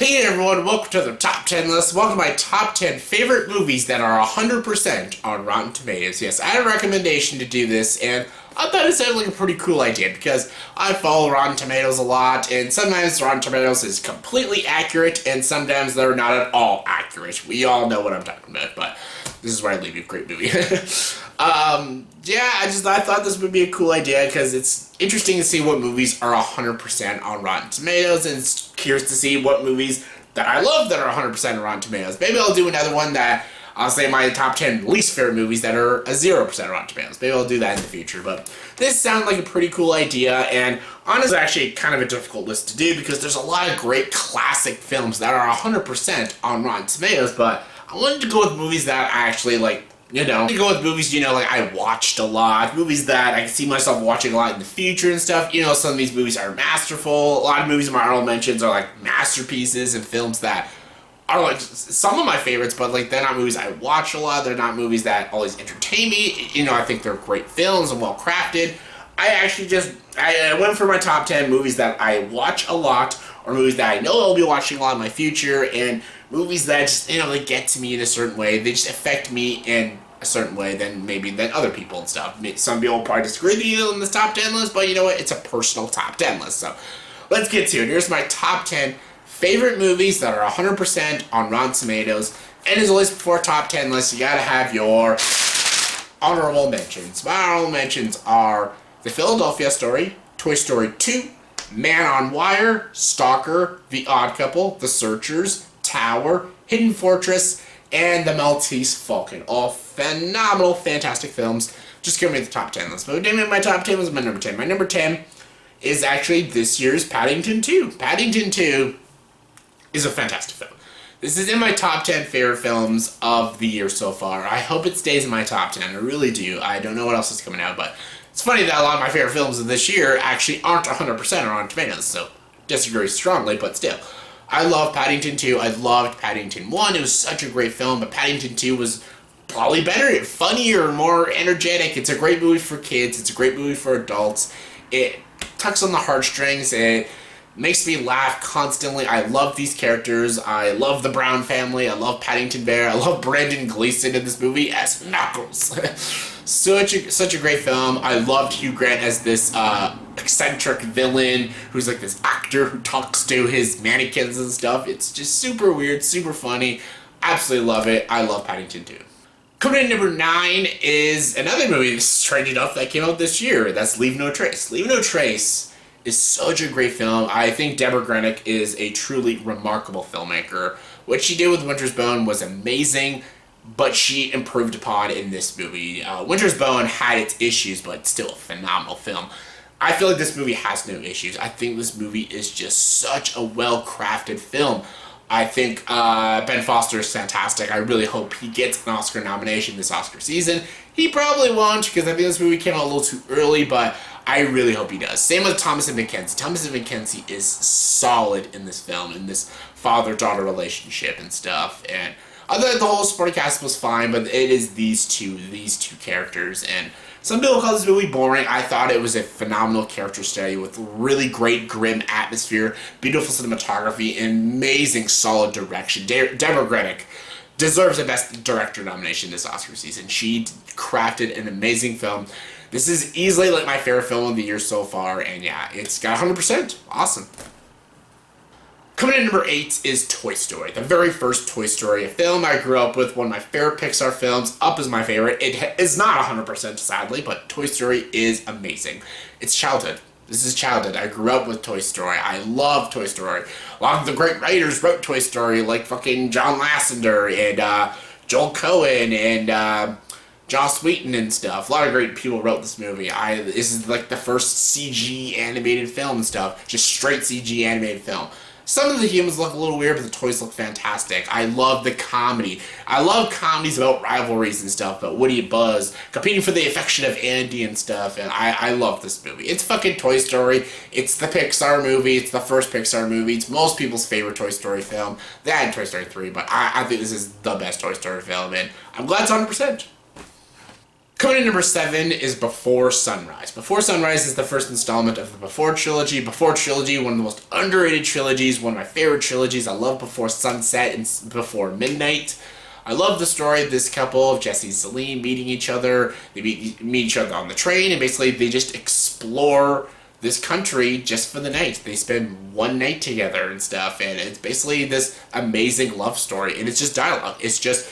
Hey everyone, welcome to the top 10 list. Welcome to my top 10 favorite movies that are 100% on Rotten Tomatoes. Yes, I had a recommendation to do this, and I thought it sounded like a pretty cool idea because I follow Rotten Tomatoes a lot, and sometimes Rotten Tomatoes is completely accurate, and sometimes they're not at all accurate. We all know what I'm talking about, but this is where I leave you. Great movie. I thought this would be a cool idea because it's interesting to see what movies are 100% on Rotten Tomatoes, and it's curious to see what movies that I love that are 100% on Rotten Tomatoes. Maybe I'll do another one that I'll say my top 10 least favorite movies that are a 0% Rotten Tomatoes. Maybe I'll do that in the future, but this sounded like a pretty cool idea, and honestly, actually kind of a difficult list to do because there's a lot of great classic films that are 100% on Rotten Tomatoes, but I wanted to go with movies that I actually like. To go with movies, I watched a lot. Movies that I can see myself watching a lot in the future and stuff. Some of these movies are masterful. A lot of movies in my honorable mentions are like masterpieces and films that are like some of my favorites, but like they're not movies I watch a lot. They're not movies that always entertain me. I think they're great films and well crafted. I went for my top 10 movies that I watch a lot, or movies that I know I'll be watching a lot in my future, and movies that just, they get to me in a certain way. They just affect me in a certain way than other people and stuff. Some people will probably disagree with you on this top 10 list, but you know what? It's a personal top 10 list. So let's get to it. Here's my top 10 favorite movies that are 100% on Rotten Tomatoes. And as always, before top 10 lists, you gotta have your honorable mentions. My honorable mentions are The Philadelphia Story, Toy Story 2, Man on Wire, Stalker, The Odd Couple, The Searchers, Tower, Hidden Fortress, and The Maltese Falcon. All phenomenal, fantastic films. Just give me the top 10 list. But my top 10 was my number 10. My number 10 is actually this year's Paddington 2. Paddington 2 is a fantastic film. This is in my top 10 favorite films of the year so far. I hope it stays in my top 10. I really do. I don't know what else is coming out, but it's funny that a lot of my favorite films of this year actually aren't 100% on Rotten Tomatoes, so disagree strongly, but still. I love Paddington 2. I loved Paddington 1. It was such a great film, but Paddington 2 was probably better, funnier, more energetic. It's a great movie for kids. It's a great movie for adults. It tugs on the heartstrings. It makes me laugh constantly. I love these characters. I love the Brown family. I love Paddington Bear. I love Brendan Gleeson in this movie as Knuckles. Such a great film. I loved Hugh Grant as this eccentric villain who's like this actor who talks to his mannequins and stuff. It's just super weird, super funny. Absolutely love it. I love Paddington 2. Coming in number 9 is another movie, strange enough, that came out this year. That's Leave No Trace. Leave No Trace is such a great film. I think Deborah Grenick is a truly remarkable filmmaker. What she did with Winter's Bone was amazing, but she improved upon in this movie. Winter's Bone had its issues, but still a phenomenal film. I feel like this movie has no issues. I think this movie is just such a well-crafted film. I think Ben Foster is fantastic. I really hope he gets an Oscar nomination this Oscar season. He probably won't because I think this movie came out a little too early, but I really hope he does. Same with Thomasin McKenzie. Thomasin McKenzie is solid in this film, in this father-daughter relationship and stuff. And other than the whole supporting cast was fine, but it is these two characters. And some people call this movie boring. I thought it was a phenomenal character study with really great, grim atmosphere, beautiful cinematography, and amazing, solid direction. Deborah Grenick deserves a Best Director nomination this Oscar season. She crafted an amazing film. This is easily like my favorite film of the year so far, and yeah, it's got 100%. Awesome. Coming in number 8 is Toy Story, the very first Toy Story, a film I grew up with, one of my favorite Pixar films. Up is my favorite. It is not 100%, sadly, but Toy Story is amazing. It's childhood. This is childhood. I grew up with Toy Story. I love Toy Story. A lot of the great writers wrote Toy Story, like fucking John Lasseter and Joel Cohen and Joss Whedon and stuff. A lot of great people wrote this movie. This is like the first CG animated film and stuff. Just straight CG animated film. Some of the humans look a little weird, but the toys look fantastic. I love the comedy. I love comedies about rivalries and stuff, but Woody and Buzz competing for the affection of Andy and stuff, and I love this movie. It's fucking Toy Story. It's the Pixar movie. It's the first Pixar movie. It's most people's favorite Toy Story film. They had Toy Story 3, but I think this is the best Toy Story film, and I'm glad it's 100%. Coming in number 7 is Before Sunrise. Before Sunrise is the first installment of the Before trilogy. Before trilogy, one of the most underrated trilogies, one of my favorite trilogies. I love Before Sunset and Before Midnight. I love the story of this couple, of Jesse and Celine, meeting each other. They meet each other on the train, and basically they just explore this country just for the night. They spend one night together and stuff, and it's basically this amazing love story, and it's just dialogue. It's just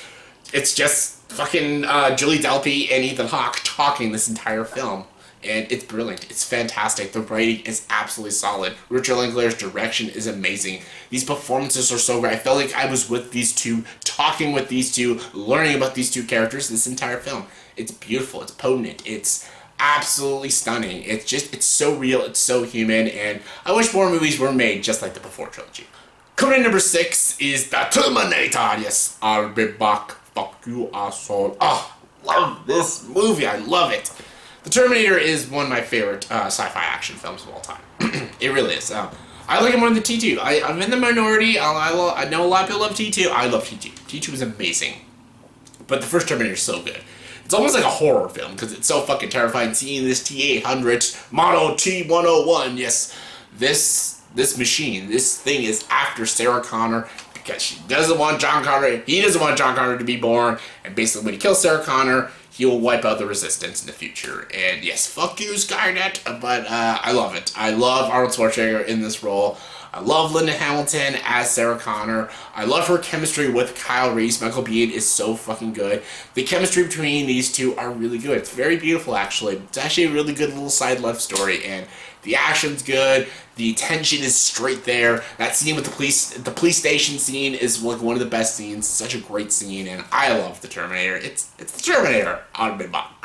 fucking Julie Delpy and Ethan Hawke talking this entire film. And it's brilliant. It's fantastic. The writing is absolutely solid. Richard Linklater's direction is amazing. These performances are so great. I felt like I was with these two, talking with these two, learning about these two characters this entire film. It's beautiful. It's potent. It's absolutely stunning. It's so real. It's so human. And I wish more movies were made just like the Before trilogy. Coming in number 6 is The Terminator. Yes, I'll be back. Fuck you, asshole. Oh, love this movie. I love it. The Terminator is one of my favorite sci-fi action films of all time. It really is. I like it more than T2. I'm in the minority. I know a lot of people love T2. I love T2. T2 is amazing. But the first Terminator is so good. It's almost like a horror film because it's so fucking terrifying seeing this T-800 Model T-101. Yes, this machine, this thing is after Sarah Connor because she doesn't want John Connor. He doesn't want John Connor to be born. And basically when he kills Sarah Connor, he will wipe out the Resistance in the future. And yes, fuck you, Skynet. But I love it. I love Arnold Schwarzenegger in this role. I love Linda Hamilton as Sarah Connor. I love her chemistry with Kyle Reese. Michael Biehn is so fucking good. The chemistry between these two are really good. It's very beautiful, actually. It's actually a really good little side love story, and the action's good. The tension is straight there. That scene with the police station scene is like one of the best scenes. Such a great scene, and I love the Terminator. It's the Terminator on my back.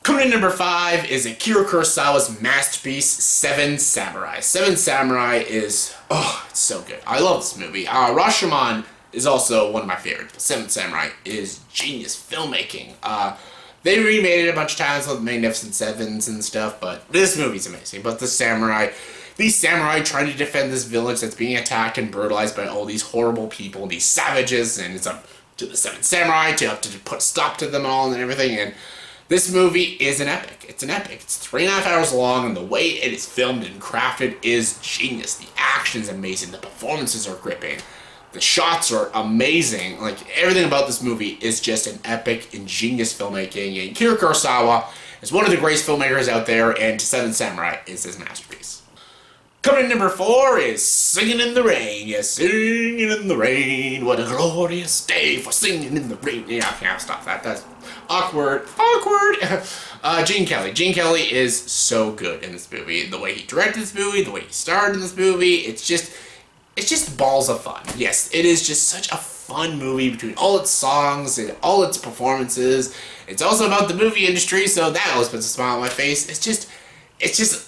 Coming in number 5 is Akira Kurosawa's masterpiece, Seven Samurai. Seven Samurai is, it's so good. I love this movie. Rashomon is also one of my favorites, but Seven Samurai is genius filmmaking. They remade it a bunch of times with Magnificent Sevens and stuff, but this movie's amazing. But these samurai trying to defend this village that's being attacked and brutalized by all these horrible people, these savages, and it's up to the Seven Samurai to have to put a stop to them all and everything, and this movie is an epic. It's an epic. It's 3.5 hours long, and the way it is filmed and crafted is genius. The action's amazing. The performances are gripping. The shots are amazing. Like, everything about this movie is just an epic, ingenious filmmaking. And Akira Kurosawa is one of the greatest filmmakers out there, and Seven Samurai is his masterpiece. Coming in number 4 is Singing in the Rain. Yes, singing in the rain. What a glorious day for singing in the rain. Yeah, I can't stop that. That's awkward. Gene Kelly. Gene Kelly is so good in this movie. The way he directed this movie, the way he starred in this movie, it's just balls of fun. Yes, it is just such a fun movie between all its songs and all its performances. It's also about the movie industry, so that always puts a smile on my face. It's just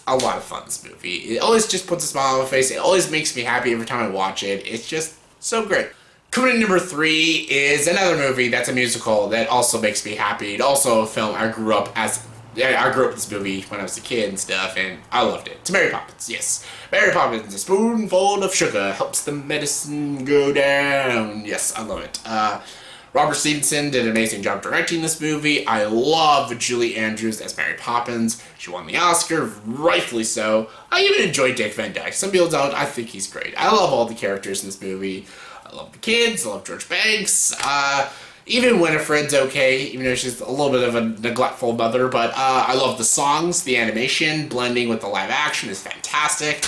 a lot of fun, this movie. It always just puts a smile on my face. It always makes me happy every time I watch it. It's just so great. Coming in number 3 is another movie that's a musical that also makes me happy. It's also a film I grew up with this movie when I was a kid and stuff, and I loved it. It's Mary Poppins, yes. Mary Poppins, a spoonful of sugar helps the medicine go down. Yes, I love it. Robert Stevenson did an amazing job directing this movie. I love Julie Andrews as Mary Poppins. She won the Oscar, rightfully so. I even enjoy Dick Van Dyke. Some people don't. I think he's great. I love all the characters in this movie. I love the kids. I love George Banks. Even Winifred's okay, even though she's a little bit of a neglectful mother. But I love the songs. The animation blending with the live action is fantastic.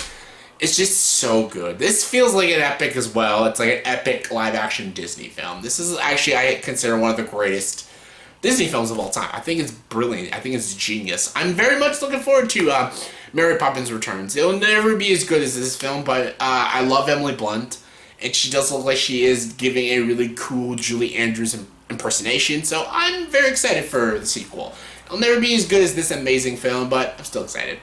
It's just so good. This feels like an epic as well. It's like an epic live-action Disney film. This is actually, I consider, one of the greatest Disney films of all time. I think it's brilliant. I think it's genius. I'm very much looking forward to Mary Poppins Returns. It'll never be as good as this film, but I love Emily Blunt, and she does look like she is giving a really cool Julie Andrews impersonation, so I'm very excited for the sequel. It'll never be as good as this amazing film, but I'm still excited.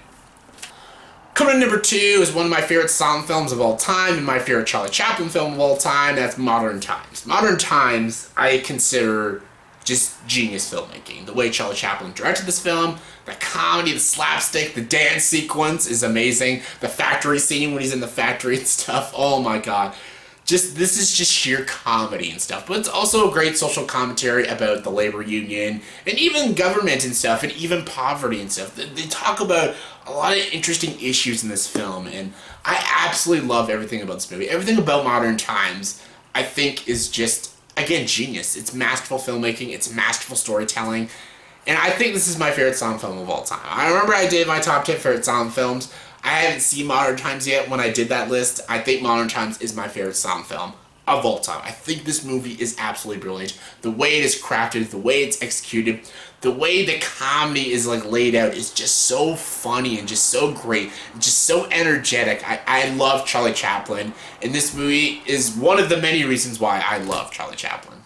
Coming in number 2 is one of my favorite silent films of all time and my favorite Charlie Chaplin film of all time. That's Modern Times. Modern Times, I consider just genius filmmaking. The way Charlie Chaplin directed this film, the comedy, the slapstick, the dance sequence is amazing. The factory scene when he's in the factory and stuff, oh my god. this is just sheer comedy and stuff, but it's also a great social commentary about the labor union and even government and stuff, and even poverty and stuff. They talk about a lot of interesting issues in this film, and I absolutely love everything about this movie. Everything about Modern Times, I think, is just, again, genius. It's masterful filmmaking, it's masterful storytelling, and I think this is my favorite silent film of all time. I remember I did my top 10 favorite silent films. I haven't seen Modern Times yet when I did that list. I think Modern Times is my favorite silent film of all time. I think this movie is absolutely brilliant. The way it is crafted, the way it's executed, the way the comedy is like laid out is just so funny and just so great, just so energetic. I love Charlie Chaplin, and this movie is one of the many reasons why I love Charlie Chaplin.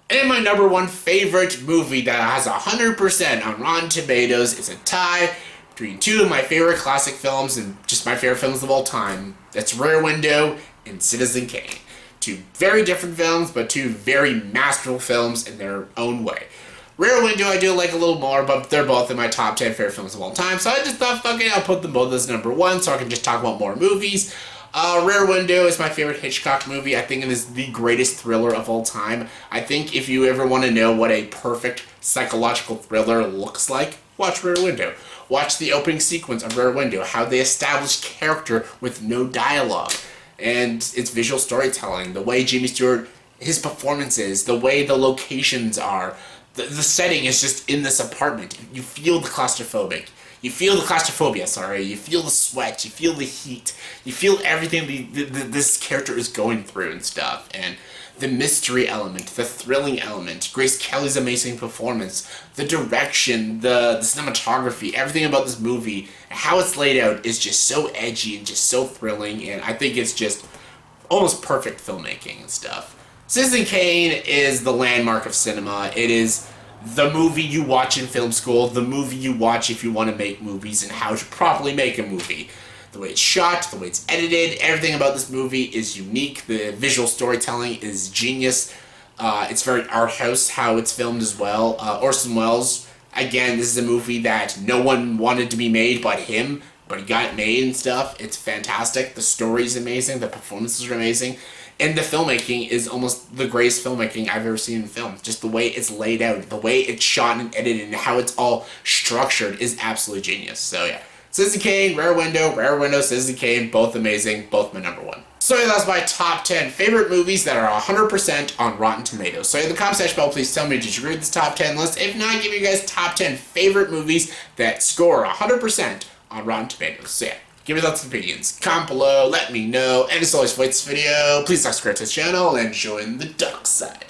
And my number one favorite movie that has 100% on Rotten Tomatoes is a tie between two of my favorite classic films and just my favorite films of all time. That's Rear Window and Citizen Kane. Two very different films, but two very masterful films in their own way. Rear Window I do like a little more, but they're both in my top 10 favorite films of all time, so I just thought, fuck it, I'll put them both as number one so I can just talk about more movies. Rear Window is my favorite Hitchcock movie. I think it is the greatest thriller of all time. I think if you ever want to know what a perfect psychological thriller looks like, watch Rear Window. Watch the opening sequence of Rear Window, how they establish character with no dialogue, and its visual storytelling, the way Jimmy Stewart, his performances, the way the locations are, the setting is just in this apartment. You feel the claustrophobic. You feel the claustrophobia, sorry. You feel the sweat. You feel the heat. You feel everything this character is going through and stuff. And the mystery element, the thrilling element, Grace Kelly's amazing performance, the direction, the cinematography, everything about this movie, how it's laid out is just so edgy and just so thrilling, and I think it's just almost perfect filmmaking and stuff. Citizen Kane is the landmark of cinema. It is the movie you watch in film school, the movie you watch if you want to make movies and how to properly make a movie. The way it's shot, the way it's edited, everything about this movie is unique. The visual storytelling is genius. It's very art house how it's filmed as well. Orson Welles, again, this is a movie that no one wanted to be made but him, but he got it made and stuff. It's fantastic. The story is amazing. The performances are amazing. And the filmmaking is almost the greatest filmmaking I've ever seen in film. Just the way it's laid out, the way it's shot and edited, and how it's all structured is absolutely genius. So yeah. Citizen Kane, Rear Window, Citizen Kane, both amazing, both my number one. So yeah, that's my top 10 favorite movies that are 100% on Rotten Tomatoes. So in the comment section below, please tell me, did you agree with this top 10 list? If not, give you guys top 10 favorite movies that score 100% on Rotten Tomatoes. So yeah, give me thoughts and opinions. Comment below, let me know, and as always, for this video, please subscribe to this channel and join the dark side.